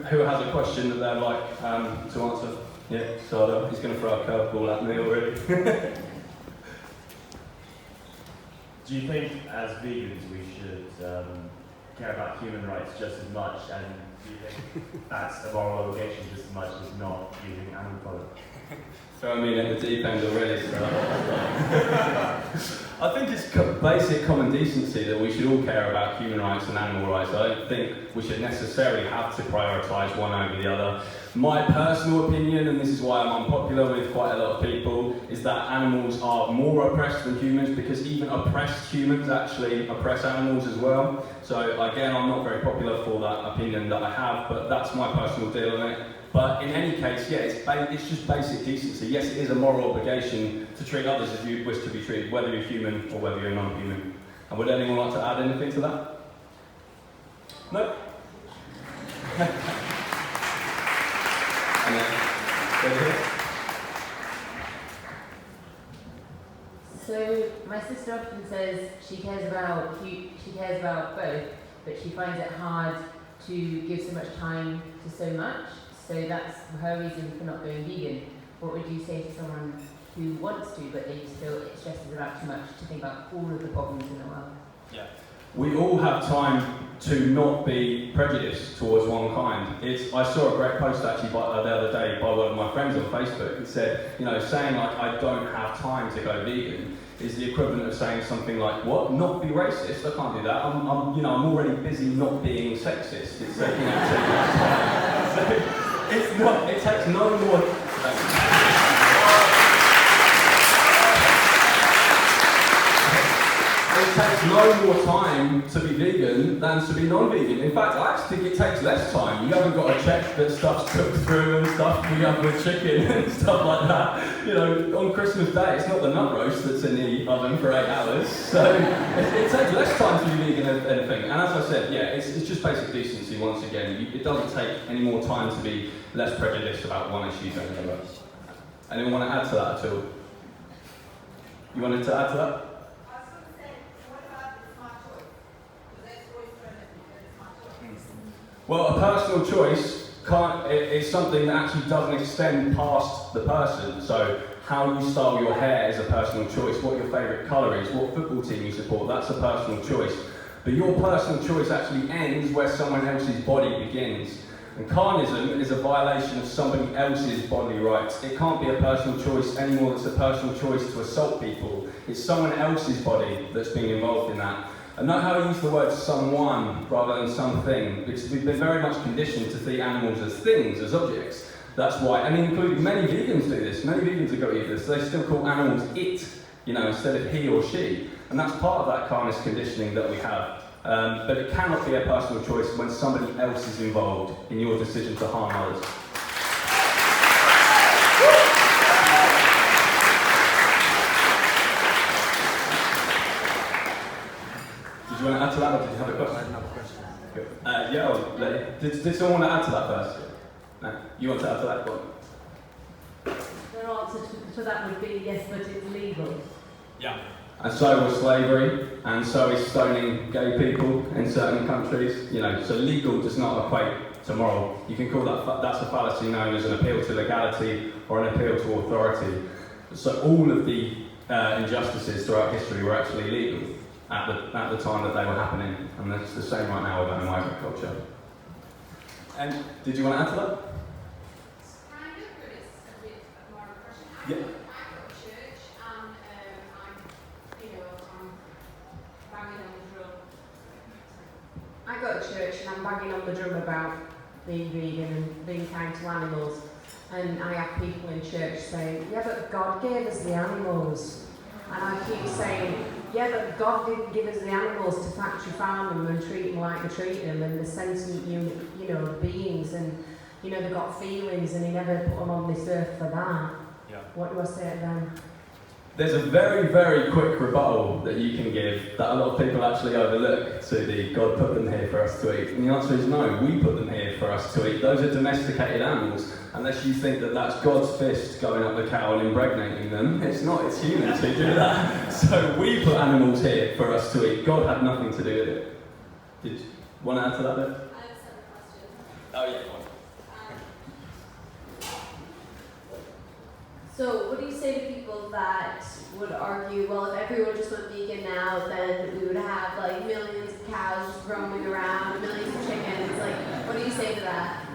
who has a question that they'd like to answer? Yeah, Sada, he's going to throw a curveball at me already. Do you think, as vegans, we should care about human rights just as much, and do you think that's a moral obligation just as much as not using animal products? So I mean, at the deep end already. So. I think it's basic common decency that we should all care about human rights and animal rights. I don't think we should necessarily have to prioritise one over the other. My personal opinion, and this is why I'm unpopular with quite a lot of people, is that animals are more oppressed than humans, because even oppressed humans actually oppress animals as well. So again, I'm not very popular for that opinion that I have, but that's my personal deal on it. But in any case, yeah, it's just basic decency. Yes, it is a moral obligation to treat others as you wish to be treated, whether you're human or whether you're non-human. And would anyone like to add anything to that? No? So my sister often says she cares about both, but she finds it hard to give so much time to so much. So that's her reason for not going vegan. What would you say to someone who wants to, but they just feel it stresses them out too much to think about all of the problems in the world? Yeah. We all have time to not be prejudiced towards one kind. I saw a great post actually the other day by one of my friends on Facebook. It said, saying like I don't have time to go vegan is the equivalent of saying something like, what? Not be racist? I can't do that. I'm already busy not being sexist. It's like, taking less time. It's not. It takes no more. It takes no more time to be vegan than to be non-vegan. In fact, I actually think it takes less time. You haven't got to check that stuff's cooked through and stuff we have with chicken and stuff like that. On Christmas Day, it's not the nut roast that's in the oven for 8 hours. So it takes less time to be vegan than anything. And as I said, yeah, it's just basic decency once again. It doesn't take any more time to be less prejudiced about one issue than another. Anyone want to add to that at all? You wanted to add to that? Well, a personal choice is something that actually doesn't extend past the person. So how you style your hair is a personal choice. What your favourite colour is, what football team you support, that's a personal choice. But your personal choice actually ends where someone else's body begins. And carnism is a violation of somebody else's bodily rights. It can't be a personal choice anymore. It's a personal choice to assault people. It's someone else's body that's being involved in that. And note how I use the word someone rather than something, because we've been very much conditioned to see animals as things, as objects. That's why, including many vegans do this. Many vegans are guilty of this. They still call animals it, instead of he or she. And that's part of that carnist conditioning that we have. But it cannot be a personal choice when somebody else is involved in your decision to harm others. Did you want to add to that, or did you have a question? I have another question. Did someone want to add to that first? No? You want to add to that one? The answer to that would be yes, but it's legal. Yeah. And so was slavery, and so is stoning gay people in certain countries. So legal does not equate to moral. You can call that's a fallacy known as an appeal to legality or an appeal to authority. So all of the injustices throughout history were actually legal at the time that they were happening, and it's the same right now with animal agriculture. And did you want to add to that? Kind of, but it's a bit more of a question. Yeah. I go to church and I'm banging on the drum. I go to church and I'm banging on the drum about being vegan and being kind to animals. And I have people in church saying, yeah, but God gave us the animals. And I keep saying, yeah, but God didn't give us the animals to factory farm them and treat them like we treat them, and they're sentient, beings, and, they've got feelings, and He never put them on this earth for that. Yeah. What do I say to them? There's a very, very quick rebuttal that you can give that a lot of people actually overlook to the God put them here for us to eat. And the answer is no, we put them here for us to eat. Those are domesticated animals. Unless you think that that's God's fist going up the cow and impregnating them. It's not, it's humans who do that. So we put animals here for us to eat. God had nothing to do with it. Did you want to add to that bit? I just have a question. Oh yeah, go on. So what do you say to people that would argue, well, if everyone just went vegan now, then we would have like millions of cows just roaming around, millions of chickens? Like, what do you say to that?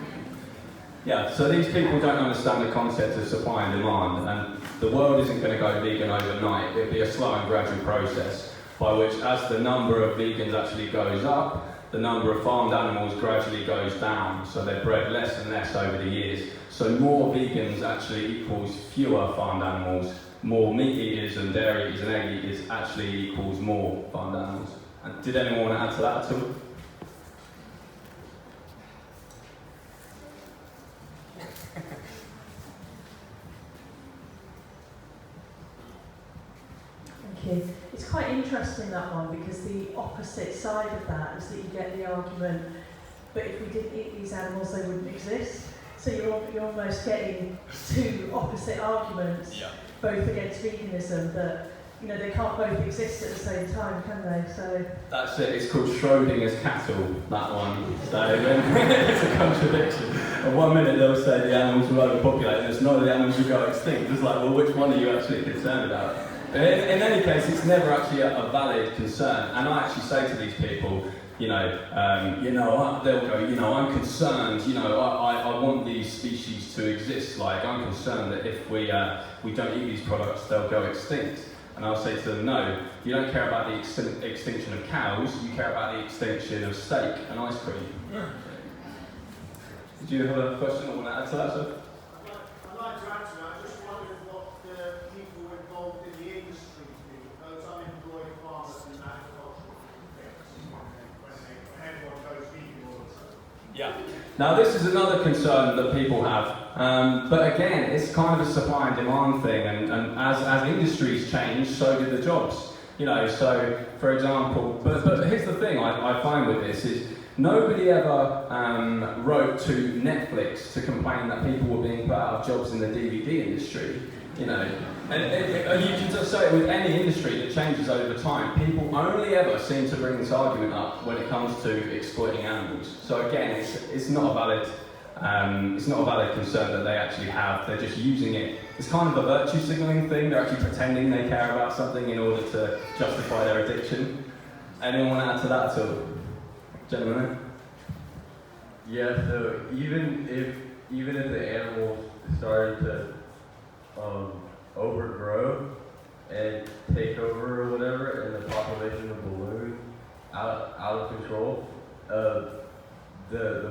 Yeah, so these people don't understand the concept of supply and demand, and the world isn't going to go vegan overnight. It'll be a slow and gradual process by which, as the number of vegans actually goes up, the number of farmed animals gradually goes down, so they're bred less and less over the years. So more vegans actually equals fewer farmed animals, more meat eaters and dairy eaters and egg eaters actually equals more farmed animals. And did anyone want to add to that at all? Thank you. It's quite interesting, that one, because the opposite side of that is that you get the argument, but if we didn't eat these animals, they wouldn't exist. So you're almost getting two opposite arguments, both against veganism, that they can't both exist at the same time, can they? So that's it. It's called Schrodinger's cattle, that one. So it's a contradiction. And 1 minute they'll say the animals will overpopulate, and there's none of the animals will go extinct. It's like, well, which one are you actually concerned about? But in any case, it's never actually a valid concern. And I actually say to these people, they'll go, I'm concerned, I want these species to exist. Like, I'm concerned that if we don't eat these products, they'll go extinct. And I'll say to them, no, you don't care about the extinction of cows, you care about the extinction of steak and ice cream. Yeah. Did you have a question or want to add to that, sir? I'd like to add to that. I just wondered what the people involved in the industry do, those unemployed farmers and agricultural things, when everyone goes vegan all of a sudden. Yeah. Now this is another concern that people have, but again, it's kind of a supply and demand thing, and as industries change, so do the jobs. So for example, but here's the thing I find with this is nobody ever wrote to Netflix to complain that people were being put out of jobs in the DVD industry. And you can just say it with any industry that changes over time. People only ever seem to bring this argument up when it comes to exploiting animals. So again, it's not a valid concern that they actually have. They're just using it. It's kind of a virtue signalling thing. They're actually pretending they care about something in order to justify their addiction. Anyone want to add to that at all? Gentlemen? Yeah, so even if the animals started to overgrow and take over or whatever, and the population would balloon out of control, the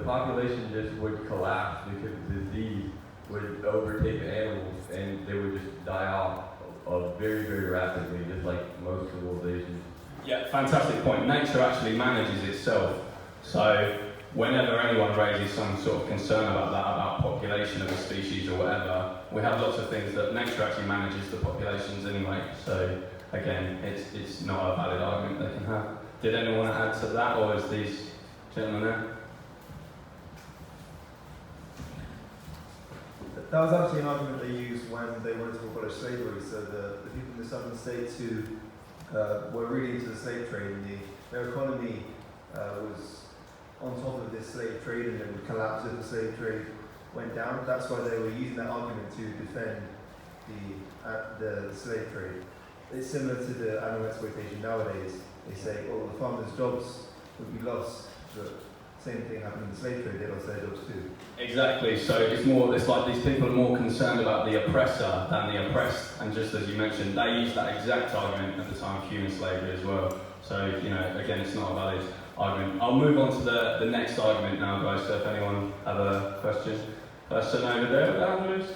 population just would collapse because the disease would overtake the animals and they would just die off very, very rapidly, just like most civilizations. Yeah, fantastic point. Nature actually manages itself. So whenever anyone raises some sort of concern about that, about population of a species or whatever, we have lots of things that nature actually manages the populations anyway. So again, it's not a valid argument they can have. Did anyone want to add to that, or is these gentlemen there? That was actually an argument they used when they wanted to abolish slavery. So the people in the southern states who were really into the slave trade, and their economy was on top of this slave trade, and it would collapse if the slave trade went down. That's why they were using that argument to defend the slave trade. It's similar to the animal exploitation nowadays. They say, oh, the farmers' jobs would be lost, but same thing happened in the slave trade, they lost their jobs too. Exactly, so it's like these people are more concerned about the oppressor than the oppressed, and just as you mentioned, they used that exact argument at the time of human slavery as well. So, again, it's not a valid argument. I'll move on to the next argument now, guys, so if anyone have a question. Person over there, down, please.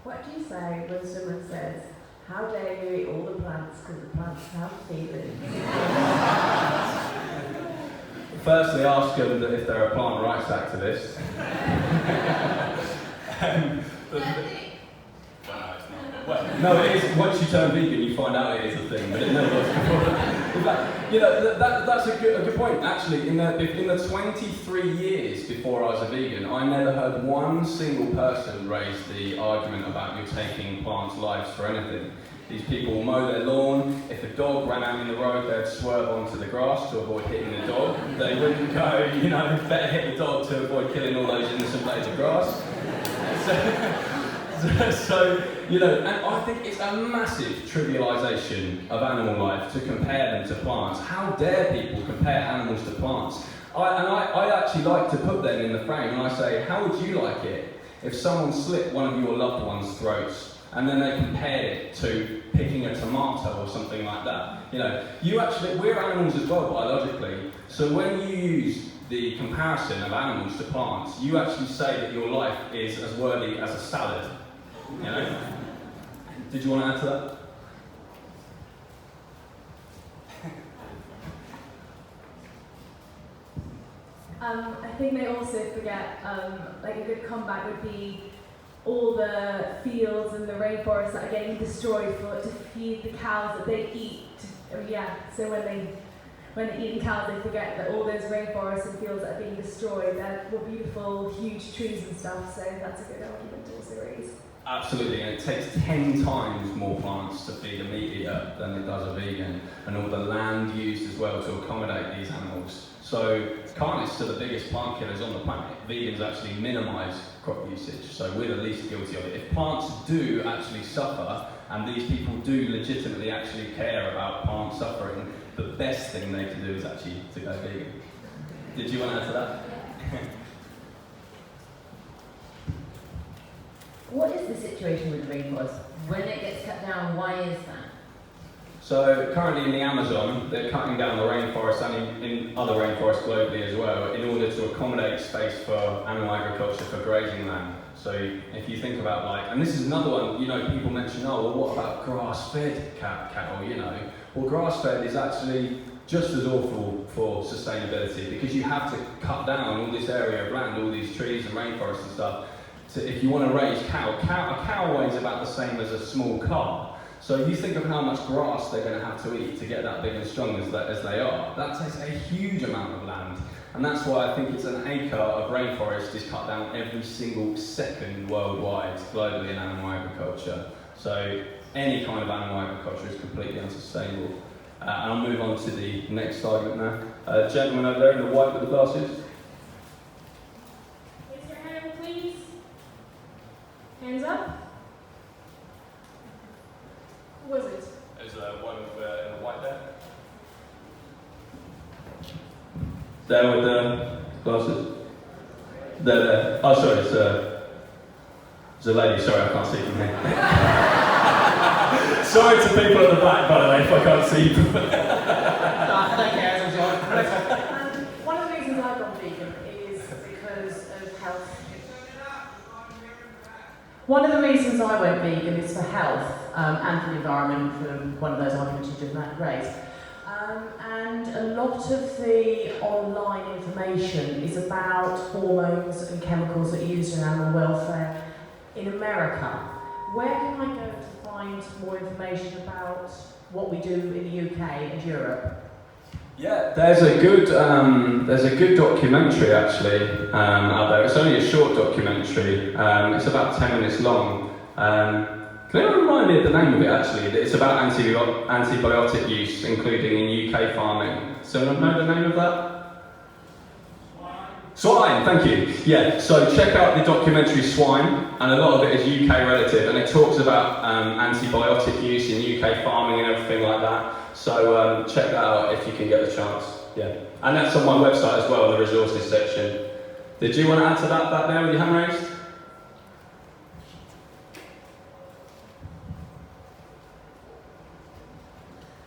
What do you say when someone says, how dare you eat all the plants because the plants have feelings? Firstly, ask them if they're a plant rights activist. No, it is. Once you turn vegan, you find out it is a thing, but it never was before. In fact, that's a good point. Actually, in the 23 years before I was a vegan, I never heard one single person raise the argument about you taking plants' lives for anything. These people mow their lawn. If a dog ran out in the road, they'd swerve onto the grass to avoid hitting the dog. They wouldn't go, better hit the dog to avoid killing all those innocent blades of grass. And I think it's a massive trivialization of animal life to compare them to plants. How dare people compare animals to plants? I actually like to put them in the frame and I say, how would you like it if someone slit one of your loved ones' throats and then they compared it to picking a tomato or something like that? We're animals as well biologically, so when you use the comparison of animals to plants, you actually say that your life is as worthy as a salad. Did you want to add to that? I think they also forget, like a good comeback would be all the fields and the rainforests that are getting destroyed to feed the cows that they eat. So when they're eating cows, they forget that all those rainforests and fields that are being destroyed, were beautiful, huge trees and stuff, so that's a good argument to also raise. Absolutely, and it takes 10 times more plants to feed a meat eater than it does a vegan, and all the land used as well to accommodate these animals. So carnists are the biggest plant killers on the planet. Vegans actually minimise crop usage, so we're the least guilty of it. If plants do actually suffer, and these people do legitimately actually care about plant suffering, the best thing they can do is actually to go vegan. Did you want to add to that? What is the situation with the rainforest? When it gets cut down, why is that? So currently in the Amazon, they're cutting down the rainforest and in other rainforests globally as well in order to accommodate space for animal agriculture for grazing land. So if you think about and this is another one, people mention, what about grass-fed cattle, Well, grass-fed is actually just as awful for sustainability because you have to cut down all this area of land, all these trees and rainforests and stuff. So if you want to raise a cow weighs about the same as a small car. So you think of how much grass they're going to have to eat to get that big and strong as they are. That takes a huge amount of land. And that's why I think it's an acre of rainforest is cut down every single second worldwide, globally in animal agriculture. So any kind of animal agriculture is completely unsustainable. And I'll move on to the next argument now. Gentleman over there in the white with the glasses. Raise your hand, please. Hands up. Who was it? There's one in the white there. There with the glasses. There. Oh, sorry, it's a lady. Sorry, I can't see from here. Sorry to people at the back, by the way, if I can't see you. One of the reasons I've gone vegan is because of health. One of the reasons I went vegan is for health and for the environment, for one of those arguments you just raised. And a lot of the online information is about hormones and chemicals that are used in animal welfare in America. Where can I go to find more information about what we do in the UK and Europe? Yeah, there's a good documentary actually out there. It's only a short documentary. It's about 10 minutes long. Can anyone remind me of the name of it actually? It's about antibiotic use, including in UK farming. So anyone know the name of that? Swine, thank you. Yeah, so check out the documentary Swine, and a lot of it is UK relative, and it talks about antibiotic use in UK farming and everything like that. So check that out if you can get the chance. Yeah, and that's on my website as well, the resources section. Did you want to add to that back there with your hand raised?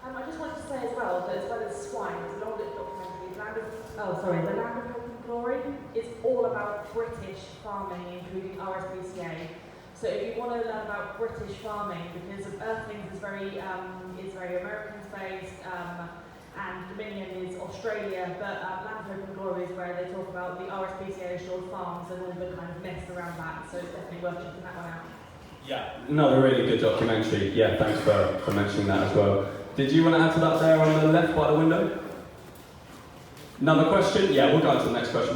I just wanted to say as well that as well as Swine, there's an older documentary, The Land of Hope and Glory. It's all about British farming, including RSPCA. So if you want to learn about British farming, because Earthlings is very American based, and Dominion is Australia, but Land of Hope and Glory is where they talk about the RSPCA assured farms and all the kind of mess around that. So it's definitely worth checking that one out. Yeah, another really good documentary. Yeah, thanks for mentioning that as well. Did you want to add to that there on the left by the window? Another question? Yeah, we'll go on to the next question.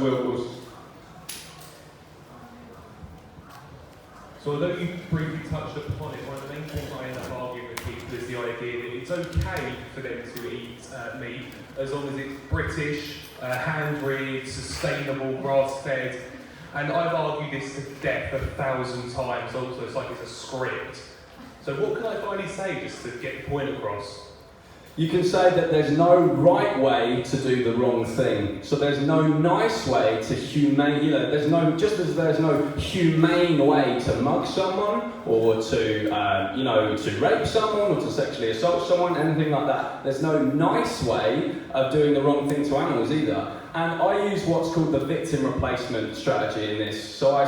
So although you briefly touched upon it, one of the main things I end up arguing with people was the idea that it's okay for them to eat meat as long as it's British, hand-reared, sustainable, grass-fed. And I've argued this to death 1,000 times also. It's like it's a script. So what can I finally say just to get the point across? You can say that there's no right way to do the wrong thing. So there's no nice way to there's no, just as there's no humane way to mug someone or to rape someone or to sexually assault someone, anything like that. There's no nice way of doing the wrong thing to animals either. And I use what's called the victim replacement strategy in this. So I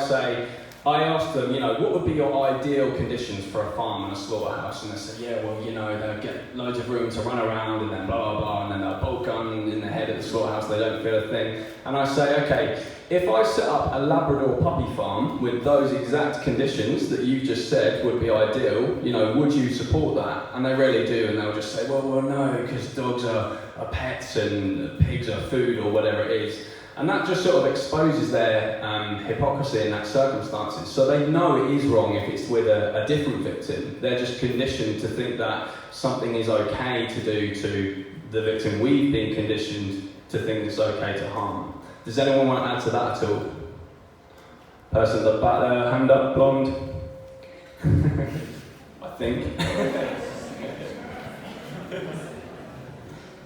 asked them, what would be your ideal conditions for a farm and a slaughterhouse? And they said, they'll get loads of room to run around and then blah, blah, blah, and then a bolt gun in the head of the slaughterhouse, they don't feel a thing. And I say, okay, if I set up a Labrador puppy farm with those exact conditions that you just said would be ideal, would you support that? And they really do, and they'll just say, well, no, because dogs are pets and pigs are food or whatever it is. And that just sort of exposes their hypocrisy in that circumstances. So they know it is wrong if it's with a different victim. They're just conditioned to think that something is okay to do to the victim. We've been conditioned to think it's okay to harm. Does anyone want to add to that at all? Person at the back there, hand up, blonde. I think.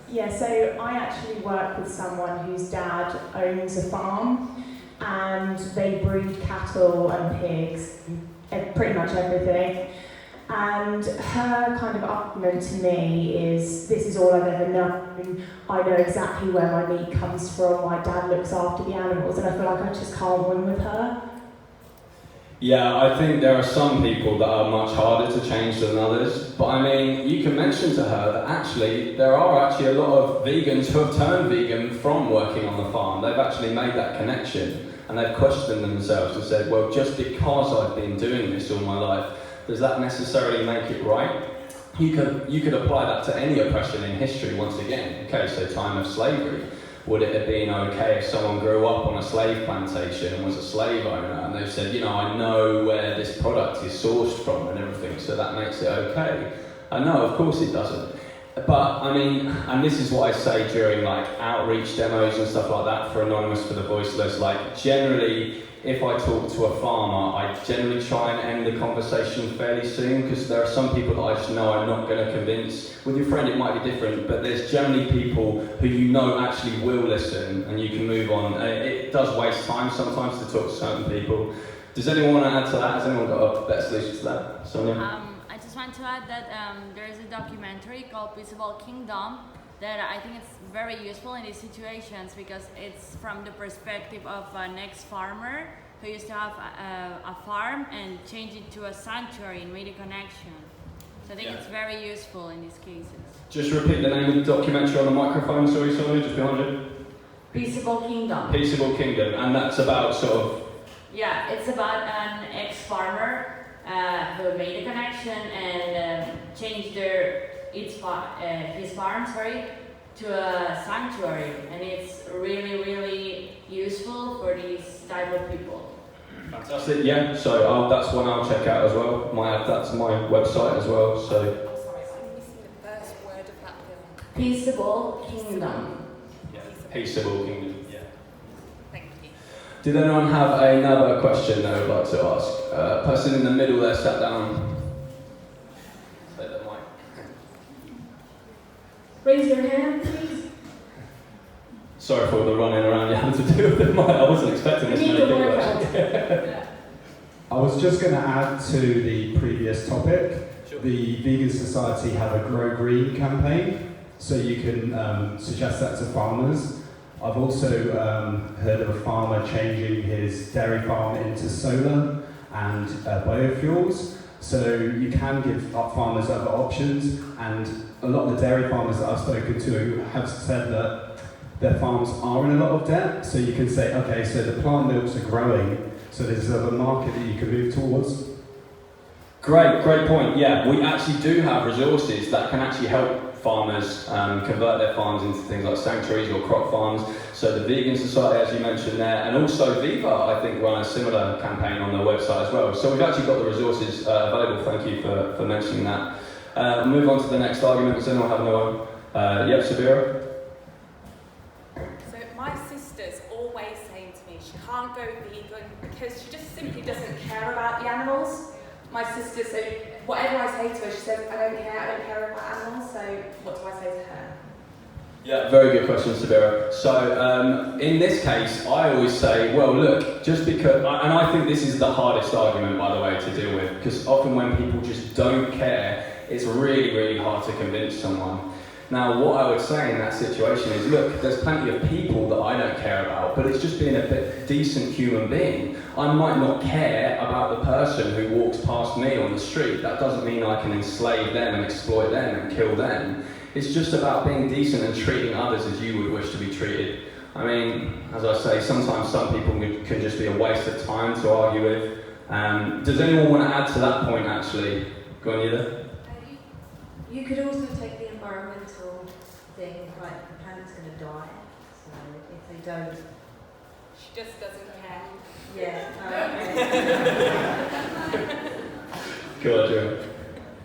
Yeah, so I actually work with someone whose dad owns a farm and they breed cattle and pigs, pretty much everything. And her kind of argument to me is, this is all I've ever known, I know exactly where my meat comes from, my dad looks after the animals, and I feel like I just can't win with her. Yeah, I think there are some people that are much harder to change than others, but I mean, you can mention to her that actually there are a lot of vegans who have turned vegan from working on the farm. They've actually made that connection and they've questioned themselves and said, well, just because I've been doing this all my life, does that necessarily make it right? You could apply that to any oppression in history once again. Okay, so time of slavery. Would it have been okay if someone grew up on a slave plantation and was a slave owner and they said, I know where this product is sourced from and everything, so that makes it okay? No, of course it doesn't. But I mean, and this is what I say during outreach demos and stuff like that for Anonymous for the Voiceless, generally, if I talk to a farmer, I generally try and end the conversation fairly soon because there are some people that I just know I'm not going to convince. With your friend it might be different, but there's generally people who actually will listen and you can move on. It does waste time sometimes to talk to certain people. Does anyone want to add to that? Has anyone got a better solution to that? Sonia? I just want to add that there is a documentary called Peaceable Kingdom that I think it's very useful in these situations because it's from the perspective of an ex-farmer who used to have a farm and changed it to a sanctuary and made a connection. So I think it's very useful in these cases. Just repeat the name of the documentary on the microphone, sorry, Sonia, just behind you. Peaceable Kingdom. Peaceable Kingdom, and that's about Yeah, it's about an ex-farmer who made a connection and changed his farm, to a sanctuary, and it's really, really useful for these type of people. Fantastic, yeah, so that's one I'll check out as well. That's my website as well, so. Sorry, I'm missing the first word of that film. Peaceable Kingdom. Yeah, Peaceable Kingdom, yeah. Thank you. Did anyone have another question they would like to ask? Person in the middle there sat down. Take the mic. Raise your hand, please. Sorry for all the running around you had to do with the mic. I wasn't expecting this many people actually. I was just going to add to the previous topic. Sure. The Vegan Society have a Grow Green campaign, so you can suggest that to farmers. I've also heard of a farmer changing his dairy farm into solar and biofuels. So you can give farmers other options, and a lot of the dairy farmers that I've spoken to have said that their farms are in a lot of debt. So you can say, okay, so the plant milks are growing, so there's a market that you can move towards. Great point. Yeah, we actually do have resources that can actually help farmers convert their farms into things like sanctuaries or crop farms. So the Vegan Society, as you mentioned there, and also Viva, I think, run a similar campaign on their website as well. So we've actually got the resources available. Thank you for mentioning that. We'll move on to the next argument. Does anyone have another one? Yep, Sabira? So my sister's always saying to me she can't go vegan because she just simply doesn't care about the animals. My sister, so whatever I say to her, she says, I don't care about animals, so what do I say to her? Yeah, very good question, Sabira. So, in this case, I always say, well, look, just because, and I think this is the hardest argument, by the way, to deal with, because often when people just don't care, it's really, really hard to convince someone. Now, what I would say in that situation is, look, there's plenty of people that I don't care about, but it's just being a bit decent human being. I might not care about the person who walks past me on the street. That doesn't mean I can enslave them and exploit them and kill them. It's just about being decent and treating others as you would wish to be treated. I mean, as I say, sometimes some people can just be a waste of time to argue with. Does anyone want to add to that point, actually? Go on, Yida. You could also take the environmental thing, like the planet's going to die, so if they don't... She just doesn't care. Yeah. Cool, Joe.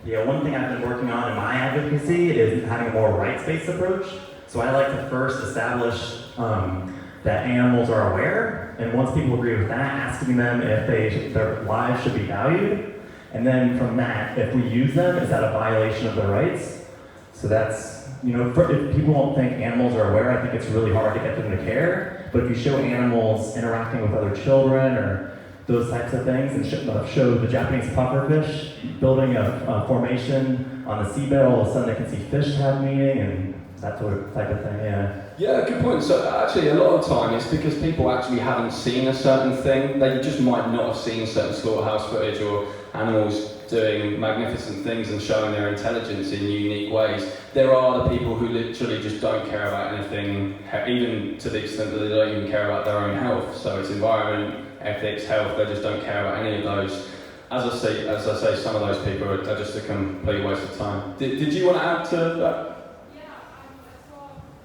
Yeah, one thing I've been working on in my advocacy is having a more rights-based approach. So I like to first establish that animals are aware, and once people agree with that, asking them if their lives should be valued. And then from that, if we use them, is that a violation of their rights? So that's, if people don't think animals are aware, I think it's really hard to get them to care. But if you show animals interacting with other children or those types of things, and show the Japanese pufferfish building a formation on the seabed, all of a sudden they can see fish have meaning and that sort of type of thing, yeah. Yeah, good point. So actually a lot of time it's because people actually haven't seen a certain thing. They just might not have seen certain slaughterhouse footage or animals doing magnificent things and showing their intelligence in unique ways. There are the people who literally just don't care about anything, even to the extent that they don't even care about their own health. So it's environment, ethics, health, they just don't care about any of those. As I say, some of those people are just a complete waste of time. Did you want to add to that?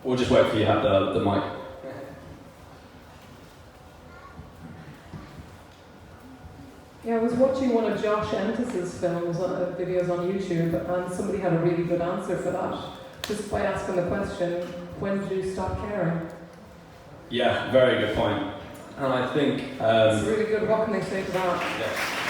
Or just wait for you to have the mic. Yeah, I was watching one of Josh Entes's films, videos on YouTube, and somebody had a really good answer for that. Just by asking the question, when did you stop caring? Yeah, very good point. And I think... it's really good. What can they say to that? Yeah.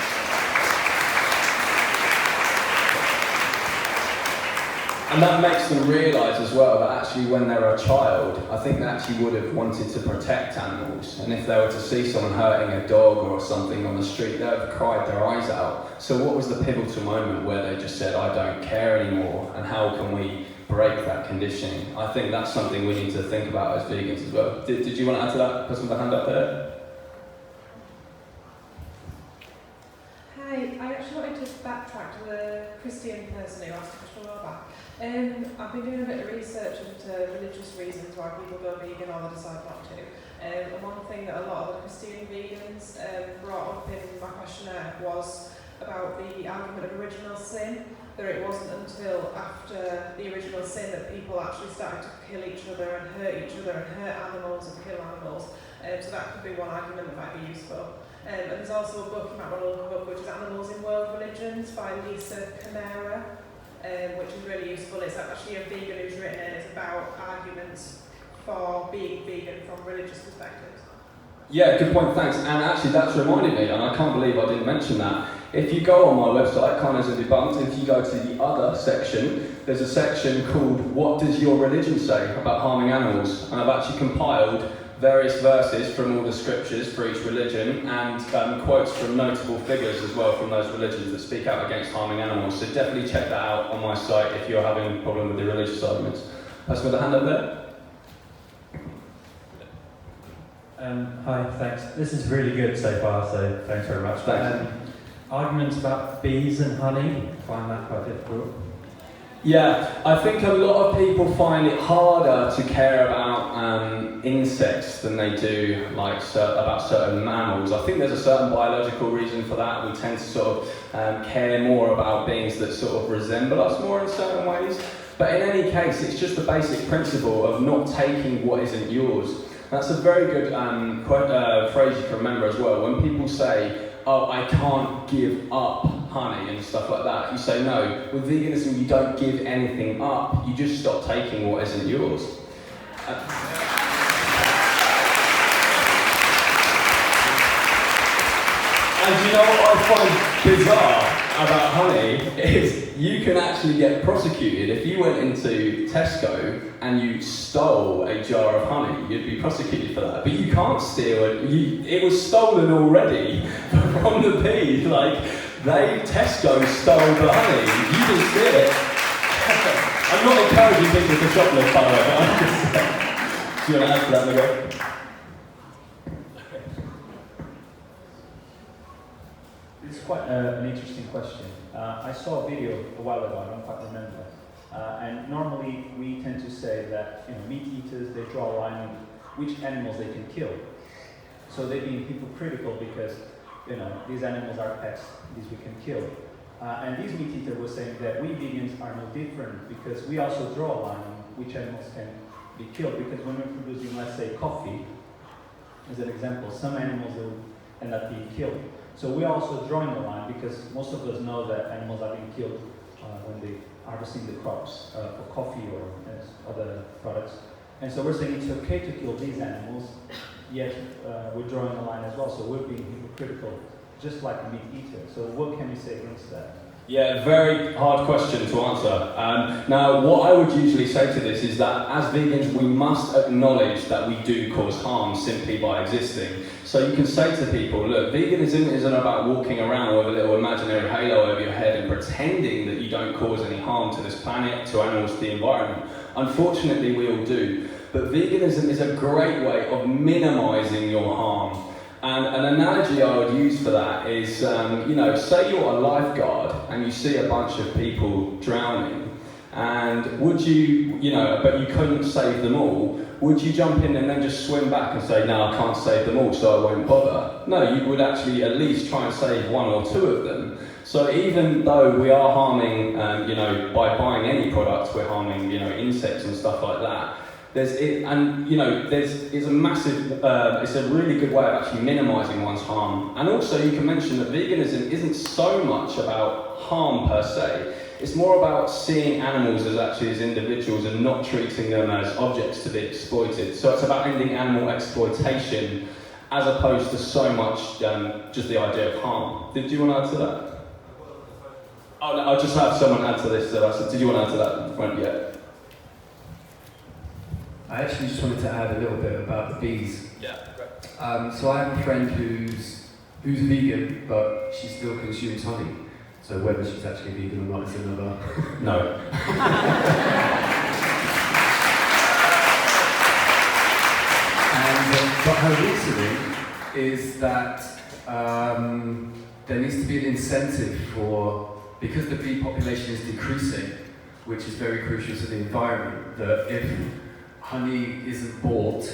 And that makes them realise as well that actually when they're a child, I think they actually would have wanted to protect animals. And if they were to see someone hurting a dog or something on the street, they would have cried their eyes out. So what was the pivotal moment where they just said, I don't care anymore, and how can we break that conditioning? I think that's something we need to think about as vegans as well. Did you want to add to that? Person with the hand up there? Hi, I actually wanted to backtrack to the Christian person who asked a question a while back. I've been doing a bit of research into religious reasons why people go vegan or they decide not to. And one thing that a lot of the Christian vegans brought up in my questionnaire was about the argument of original sin, that it wasn't until after the original sin that people actually started to kill each other and hurt each other and hurt animals and kill animals. So that could be one argument that might be useful. And there's also a book you might want to look up, which is Animals in World Religions by Lisa Canera, which is really useful. It's actually a vegan who's written it. It's about arguments for being vegan from religious perspectives. Yeah, good point, thanks. And actually that's reminded me, and I can't believe I didn't mention that. If you go on my website, Carnism Debunked, if you go to the other section, there's a section called What Does Your Religion Say About Harming Animals? And I've actually compiled various verses from all the scriptures for each religion and quotes from notable figures as well from those religions that speak out against harming animals. So definitely check that out on my site if you're having a problem with the religious arguments. Person with a hand up there. Hi, thanks. This is really good so far, so thanks very much. Thanks. Arguments about bees and honey, I find that quite difficult. Yeah, I think a lot of people find it harder to care about insects than they do about certain mammals. I think there's a certain biological reason for that. We tend to sort of care more about beings that sort of resemble us more in certain ways. But in any case, it's just the basic principle of not taking what isn't yours. That's a very good phrase you can remember as well. When people say, oh, I can't give up honey and stuff like that. You say no. With veganism, you don't give anything up. You just stop taking what isn't yours. And you know what I find bizarre about honey is you can actually get prosecuted. If you went into Tesco and you stole a jar of honey, you'd be prosecuted for that. But you can't steal it. It was stolen already from the bees. Like, Tesco stole the honey. You didn't steal it. I'm not encouraging people to shoplift, by the way, but I'm just saying. Do you want to add to that, Miguel? It's quite an interesting question. I saw a video a while ago, I don't quite remember. And normally we tend to say that meat eaters, they draw a line on which animals they can kill. So they're being hypocritical because these animals are pets, these we can kill. And these meat eaters were saying that we vegans are no different because we also draw a line on which animals can be killed. Because when we're producing, let's say, coffee, as an example, some animals will end up being killed. So we're also drawing the line because most of us know that animals are being killed when they're harvesting the crops for coffee or other products. And so we're saying it's okay to kill these animals, yet we're drawing a line as well. So we're being hypocritical, just like a meat eater. So what can we say against that? Yeah, very hard question to answer. Now, what I would usually say to this is that as vegans, we must acknowledge that we do cause harm simply by existing. So you can say to people, look, veganism isn't about walking around with a little imaginary halo over your head and pretending that you don't cause any harm to this planet, to animals, to the environment. Unfortunately, we all do. But veganism is a great way of minimizing your harm. And an analogy I would use for that is, say you're a lifeguard and you see a bunch of people drowning, and would you, but you couldn't save them all, would you jump in and then just swim back and say, no, I can't save them all, so I won't bother? No, you would actually at least try and save one or two of them. So even though we are harming, by buying any products, we're harming, insects and stuff like that. It's a massive, it's a really good way of actually minimising one's harm. And also you can mention that veganism isn't so much about harm per se, it's more about seeing animals as individuals and not treating them as objects to be exploited. So it's about ending animal exploitation as opposed to so much just the idea of harm. Did you want to add to that? Oh, no, I'll just have someone add to this. So did you want to add to that in the front yet? I actually just wanted to add a little bit about the bees. Yeah, right. So I have a friend who's vegan, but she still consumes honey. So whether she's actually vegan or not is another... No. But her reasoning is that there needs to be an incentive because the bee population is decreasing, which is very crucial to the environment, that if honey isn't bought,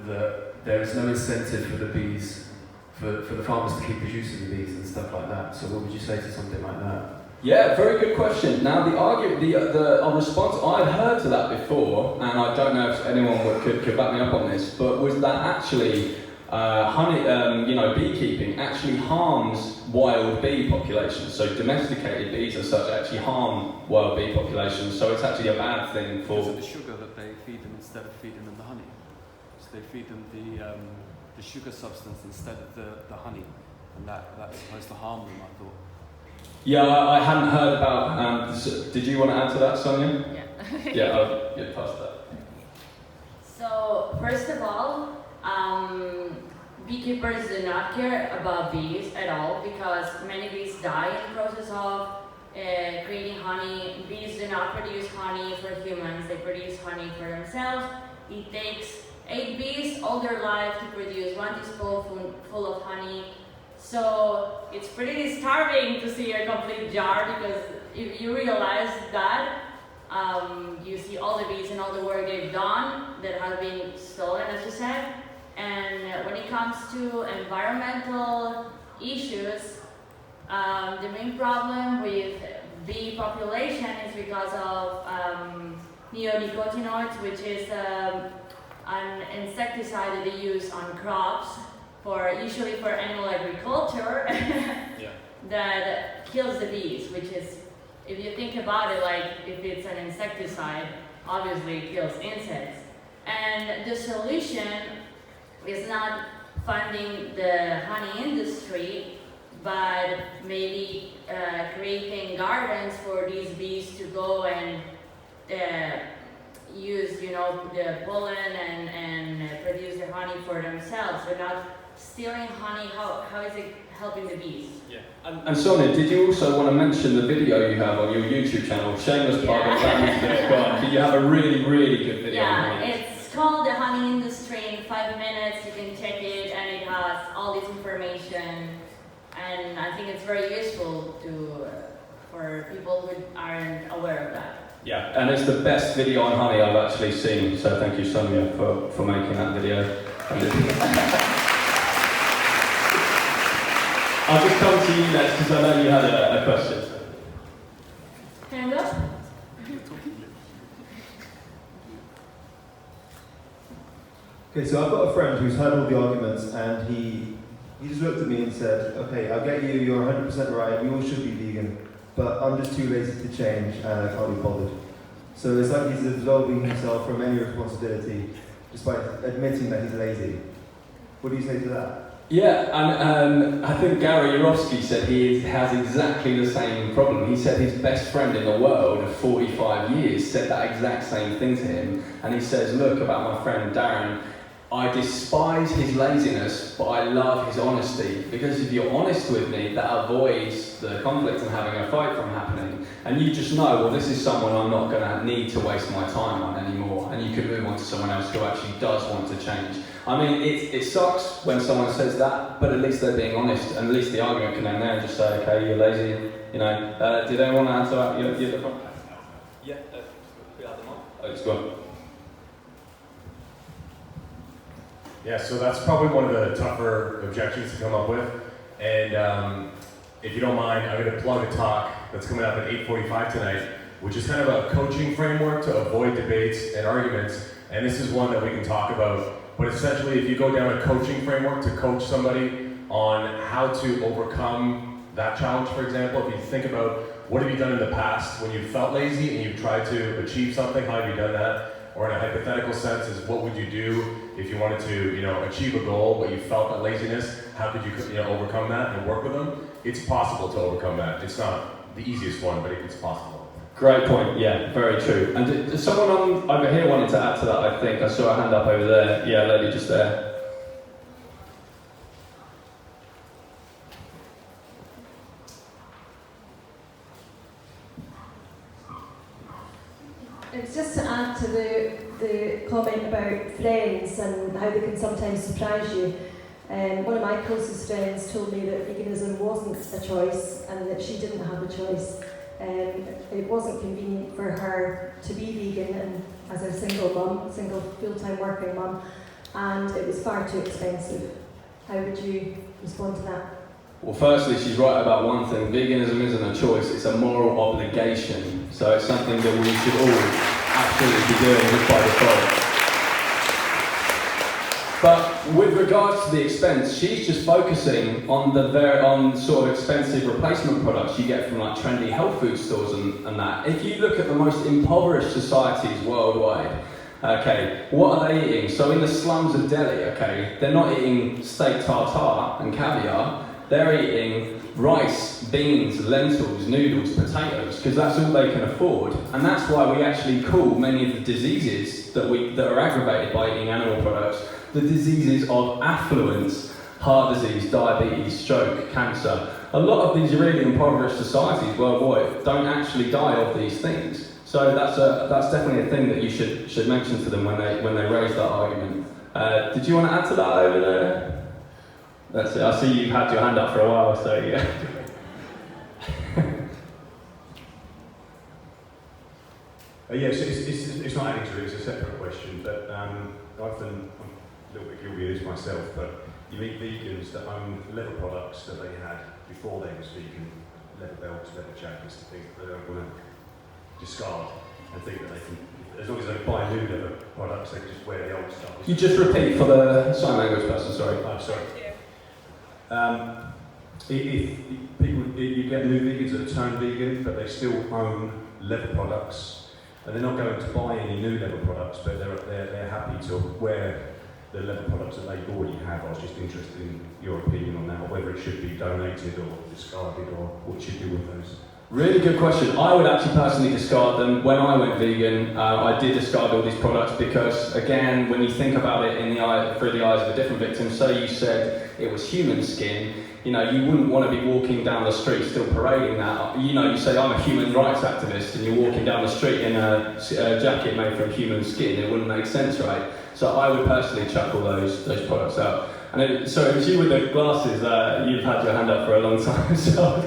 that there is no incentive for the bees, for the farmers to keep producing the bees and stuff like that. So what would you say to something like that? Yeah, very good question. Now the response I've heard to that before, and I don't know if anyone could back me up on this, but was that actually beekeeping actually harms wild bee populations. So domesticated bees as such actually harm wild bee populations. So it's actually a bad thing for... Because of the sugar that they feed them instead of feeding them the honey. So they feed them the sugar substance instead of the honey. And that's supposed to harm them, I thought. Yeah, I hadn't heard about... did you want to add to that, Sonia? Yeah. Yeah, I'll get past that. So, first of all, beekeepers do not care about bees at all because many bees die in the process of creating honey. Bees do not produce honey for humans, they produce honey for themselves. It takes 8 bees all their life to produce 1 teaspoon full of honey. So it's pretty disturbing to see a complete jar because if you realize that, you see all the bees and all the work they've done that has been stolen, as you said. And when it comes to environmental issues, the main problem with bee population is because of neonicotinoids, which is an insecticide that they use on crops, usually for animal agriculture, that kills the bees, which is, if you think about it, like if it's an insecticide, obviously it kills insects. And the solution is not funding the honey industry, but maybe creating gardens for these bees to go and use, you know, the pollen and produce the honey for themselves without stealing honey. How is it helping the bees? Yeah. And Sonia, did you also want to mention the video you have on your YouTube channel? Shameless plug on that. Go on. You have a really, really good video on honey. It's called The Honey Industry in 5 minutes. You can check it, and it has all this information. And I think it's very useful for people who aren't aware of that. Yeah, and it's the best video on honey I've actually seen. So thank you, Sonia, for making that video. I'll just come to you next because I know you had a question. Hand up. Okay, so I've got a friend who's heard all the arguments, and he just looked at me and said, okay, I'll get you, you're 100% right, we all should be vegan, but I'm just too lazy to change and I can't be bothered. So it's like he's absolving himself from any responsibility despite admitting that he's lazy. What do you say to that? Yeah, and I think Gary Yourofsky said he has exactly the same problem. He said his best friend in the world of 45 years said that exact same thing to him. And he says, look, about my friend Darren, I despise his laziness, but I love his honesty. Because if you're honest with me, that avoids the conflict and having a fight from happening. And you just know, well, this is someone I'm not going to need to waste my time on anymore. And you can move on to someone else who actually does want to change. I mean, it sucks when someone says that, but at least they're being honest, and at least the argument can end there and just say, okay, you're lazy, you know. Did anyone want to answer that? You at the front? Yeah, we have them on. Oh, it's gone. Yeah, so that's probably one of the tougher objections to come up with. And if you don't mind, I'm going to plug a talk that's coming up at 8:45 tonight, which is kind of a coaching framework to avoid debates and arguments. And this is one that we can talk about. But essentially, if you go down a coaching framework to coach somebody on how to overcome that challenge, for example, if you think about what have you done in the past when you felt lazy and you've tried to achieve something, how have you done that? Or in a hypothetical sense, is what would you do if you wanted to, you know, achieve a goal, but you felt that laziness? How could you, overcome that and work with them? It's possible to overcome that. It's not the easiest one, but it's possible. Great point, yeah, very true. And did someone over here wanted to add to that, I think? I saw a hand up over there. Yeah, lady just there. It's just to add to the comment about friends and how they can sometimes surprise you. One of my closest friends told me that veganism wasn't a choice and that she didn't have a choice. It wasn't convenient for her to be vegan and as a single full-time working mum, and it was far too expensive. How would you respond to that? Well, firstly, she's right about one thing. Veganism isn't a choice, it's a moral obligation. So it's something that we should all absolutely be doing just by default. But with regards to the expense, she's just focusing on sort of expensive replacement products you get from like trendy health food stores and that. If you look at the most impoverished societies worldwide, okay, what are they eating? So in the slums of Delhi, okay, they're not eating steak tartare and caviar, they're eating rice, beans, lentils, noodles, potatoes, because that's all they can afford. And that's why we actually call many of the diseases that are aggravated by eating animal products the diseases of affluence, heart disease, diabetes, stroke, cancer. A lot of these really impoverished societies worldwide don't actually die of these things. So that's definitely a thing that you should mention to them when they raise that argument. Did you want to add to that over there? That's it. I see you've had your hand up for a while, so yeah. Yes, it's not adding to it, it's a separate question, but I'm a little bit guilty of this myself, but you meet vegans that own leather products that they had before they was vegan, leather belts, leather jackets, and things that they don't want to discard and think that they can, as long as they buy new leather products, they can just wear the old stuff. You just repeat for the sign language person, sorry. I'm sorry. if people, you get new vegans that are turned vegan, but they still own leather products, and they're not going to buy any new leather products, but they're happy to wear the leather products that they already have. I was just interested in your opinion on that, or whether it should be donated or discarded, or what you do with those. Really good question. I would actually personally discard them. When I went vegan, I did discard all these products because, again, when you think about it through the eyes of a different victim, say you said it was human skin, you know, you wouldn't want to be walking down the street still parading that. You know, you say, I'm a human rights activist, and you're walking down the street in a jacket made from human skin. It wouldn't make sense, right? So I would personally chuck all those products out. And so it was you with the glasses. You've had your hand up for a long time, so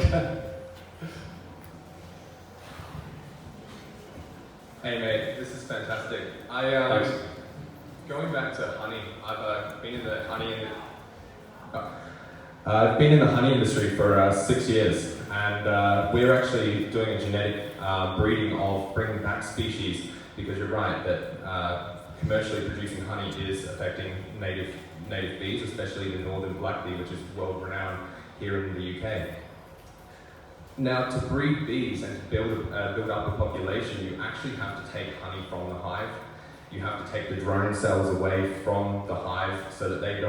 Hey mate, this is fantastic. Going back to honey, I've been in the honey industry for 6 years, and we're actually doing a genetic breeding of bringing back species, because you're right that commercially producing honey is affecting native bees, especially the northern black bee, which is world renowned here in the UK. Now, to breed bees and to build up a population, you actually have to take honey from the hive. You have to take the drone cells away from the hive so that they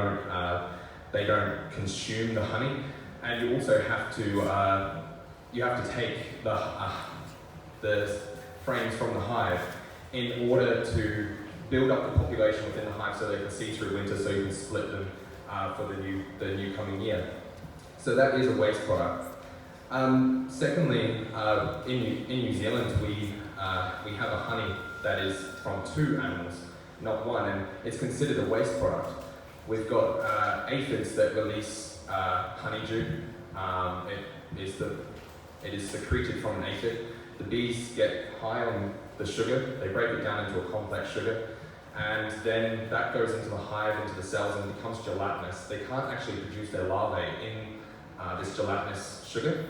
don't consume the honey, and you also have to take the frames from the hive in order to build up the population within the hive so they can see through winter, so you can split them for the new coming year. So that is a waste product. Secondly, in New Zealand, we have a honey that is from 2 animals, not 1, and it's considered a waste product. We've got aphids that release honeydew. It is secreted from an aphid. The bees get high on the sugar, they break it down into a complex sugar, and then that goes into the hive, into the cells, and becomes gelatinous. They can't actually produce their larvae in this gelatinous sugar.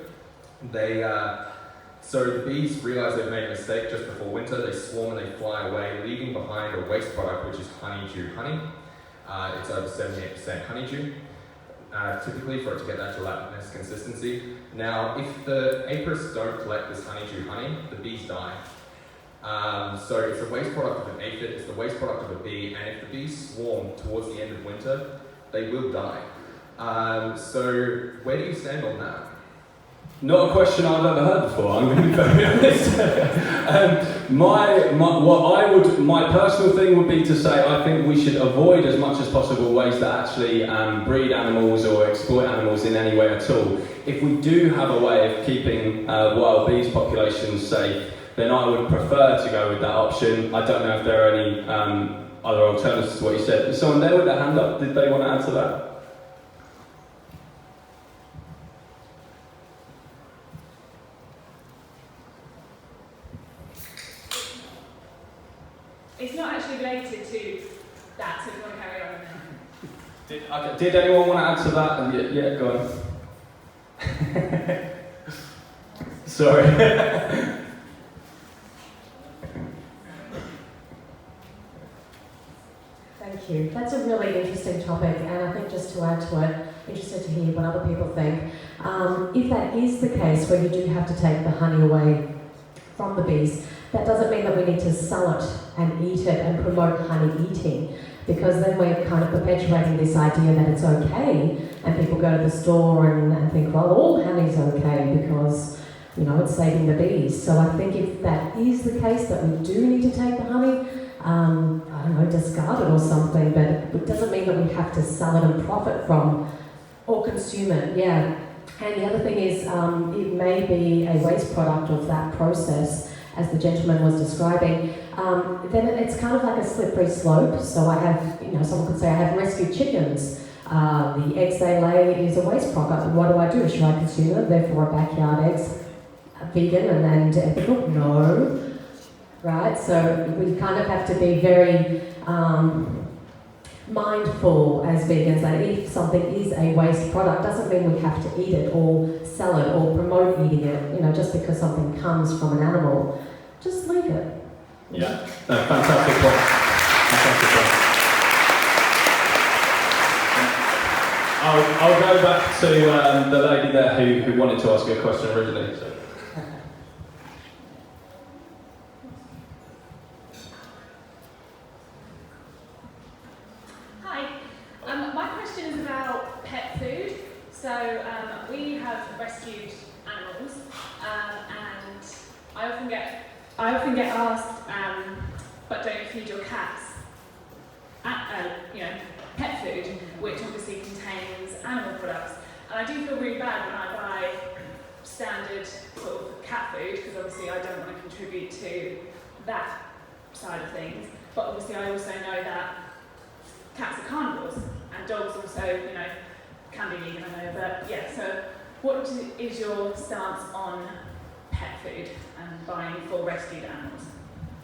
So the bees realize they've made a mistake just before winter. They swarm and they fly away, leaving behind a waste product, which is honeydew honey. It's over 78% honeydew, typically, for it to get that gelatinous consistency. Now, if the apiarists don't collect this honeydew honey, the bees die. So it's a waste product of an aphid, it's the waste product of a bee, and if the bees swarm towards the end of winter, they will die. So where do you stand on that? Not a question I've ever heard before, I'm going to be very honest. My personal thing would be to say I think we should avoid as much as possible ways that actually breed animals or exploit animals in any way at all. If we do have a way of keeping wild bees populations safe, then I would prefer to go with that option. I don't know if there are any other alternatives to what you said. Is someone there with their hand up? Did they want to add to that? It's not actually related to that, so if you want to carry on then. Did anyone want to add to that? Yeah, go on. Sorry. Thank you. That's a really interesting topic, and I think just to add to it, interested to hear what other people think. If that is the case, where you do have to take the honey away from the bees, that doesn't mean that we need to sell it and eat it and promote honey eating, because then we're kind of perpetuating this idea that it's okay, and people go to the store and think, well, all honey's okay because, you know, it's saving the bees. So I think if that is the case, that we do need to take the honey, I don't know, discard it or something, but it doesn't mean that we have to sell it and profit from or consume it, yeah. And the other thing is, it may be a waste product of that process, as the gentleman was describing. Then it's kind of like a slippery slope. So I have, you know, someone could say I have rescued chickens. The eggs they lay is a waste product. What do? Should I consume them? Therefore, are backyard eggs vegan and ethical? No. Right? So we kind of have to be very mindful as vegans that if something is a waste product, doesn't mean we have to eat it or sell it or promote eating it. You know, just because something comes from an animal, just leave it. Yeah, no, fantastic point. Fantastic point. I'll go back to the lady there who wanted to ask a question originally. So. Hi. My question is about pet food. So we have rescued animals, and I often get asked, but don't you feed your cats? Pet food, which obviously contains animal products. And I do feel really bad when I buy standard sort of cat food, because obviously I don't want to contribute to that side of things. But obviously I also know that cats are carnivores, and dogs also, can be vegan, I know. But yeah, so what is your stance on pet food and buying for rescued animals?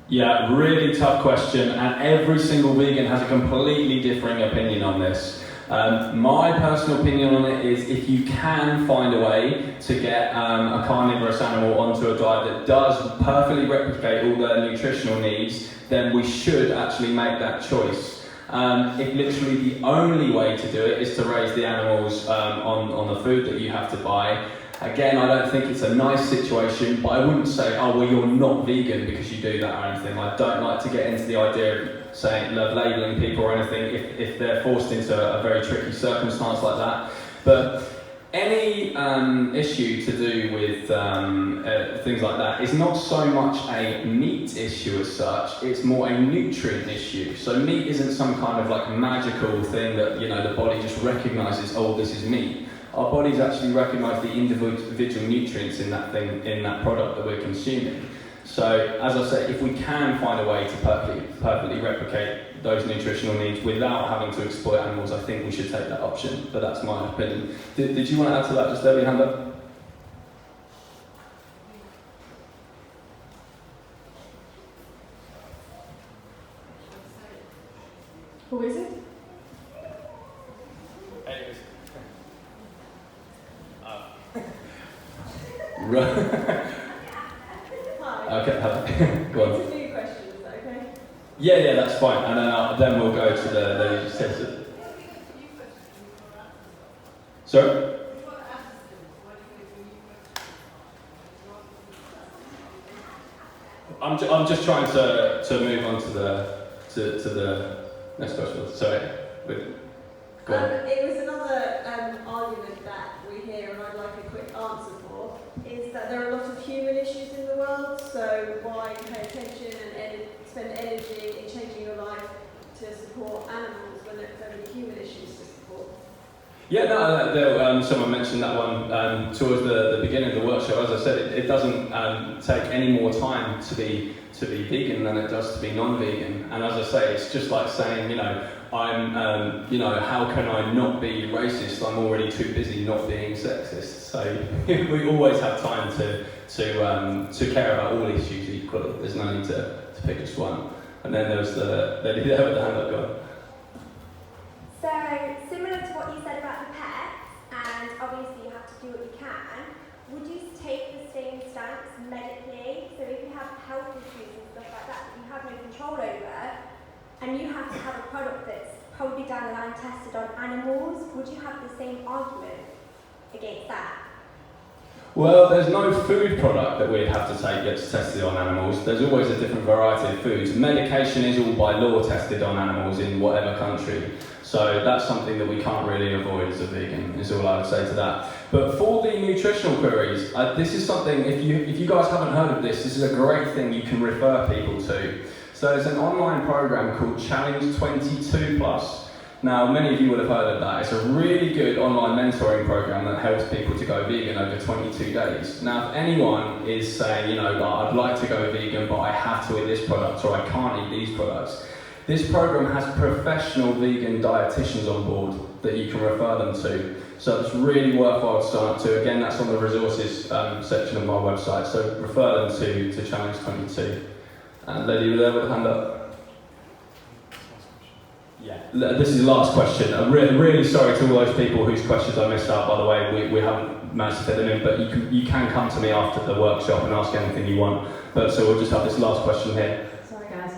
Yeah, really tough question, and every single vegan has a completely differing opinion on this. My personal opinion on it is if you can find a way to get a carnivorous animal onto a diet that does perfectly replicate all their nutritional needs, then we should actually make that choice. If literally the only way to do it is to raise the animals on the food that you have to buy, again, I don't think it's a nice situation, but I wouldn't say, oh, well, you're not vegan because you do that or anything. I don't like to get into the idea of labelling people or anything if they're forced into a very tricky circumstance like that. But any issue to do with things like that is not so much a meat issue as such, it's more a nutrient issue. So meat isn't some kind of like magical thing that, the body just recognises, oh, this is meat. Our bodies actually recognise the individual nutrients in that product that we're consuming. So, as I said, if we can find a way to perfectly replicate those nutritional needs without having to exploit animals, I think we should take that option. But that's my opinion. Did you want to add to that? Just there, your hand up. Who is it? Okay, go on. It's a new question, is that okay? Yeah, that's fine. And then we'll go to the lady who says it. Sorry? I'm just trying to move on to the next question. Sorry. Go on. It was another argument that we hear, and I'd like a quick answer for, is that there are a lot of human issues in the world, so why pay attention and spend energy in changing your life to support animals when there's only human issues to support? Yeah, someone mentioned that one towards the beginning of the workshop. As I said, it doesn't take any more time to be vegan than it does to be non-vegan. And as I say, it's just like saying, how can I not be racist? I'm already too busy not being sexist. So we always have time to care about all issues equally. There's no need to pick just one. And then there's the lady there with the hand up. Go on. So, similar to what you said about the pets, and obviously you have to do what you can, would you take the same stance medically? So if you have health issues and stuff like that you have no control over, and you have to have a product that's probably down the line tested on animals, would you have the same argument against that? Well, there's no food product that we'd have to take that's tested on animals. There's always a different variety of foods. Medication is all by law tested on animals in whatever country. So that's something that we can't really avoid as a vegan, is all I would say to that. But for the nutritional queries, this is something, if you guys haven't heard of this is a great thing you can refer people to. So there's an online program called Challenge 22+. Now, many of you would have heard of that. It's a really good online mentoring program that helps people to go vegan over 22 days. Now, if anyone is saying, I'd like to go vegan, but I have to eat this product, or I can't eat these products, this program has professional vegan dietitians on board that you can refer them to. So it's really worthwhile to sign up to. Again, that's on the resources section of my website. So refer them to Challenge 22. And lady over there with a hand up. Yeah, this is the last question. I'm really sorry to all those people whose questions I missed out, by the way. We haven't managed to fit them in, but you can come to me after the workshop and ask anything you want. But so we'll just have this last question here. Sorry guys.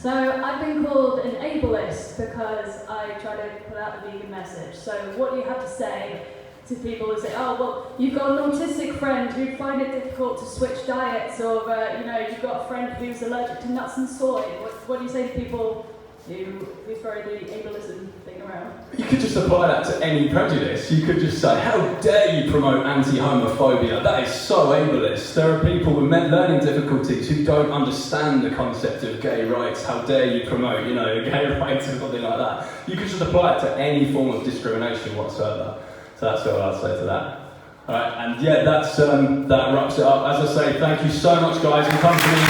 So I've been called an ableist because I try to put out the vegan message. So what do you have to say to people who say, oh, well, you've got an autistic friend who find it difficult to switch diets, or you've got a friend who's allergic to nuts and soy. What do you say to people who throw the ableism thing around? You could just apply that to any prejudice. You could just say, how dare you promote anti-homophobia? That is so ableist. There are people with learning difficulties who don't understand the concept of gay rights. How dare you promote, gay rights or something like that? You could just apply it to any form of discrimination whatsoever. So that's what I'd say to that. Alright, and yeah, that wraps it up. As I say, thank you so much, guys, and come to me.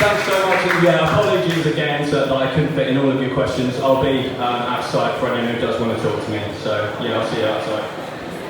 Thanks so much, and apologies again that I couldn't fit in all of your questions. I'll be outside for anyone who does want to talk to me, so I'll see you outside.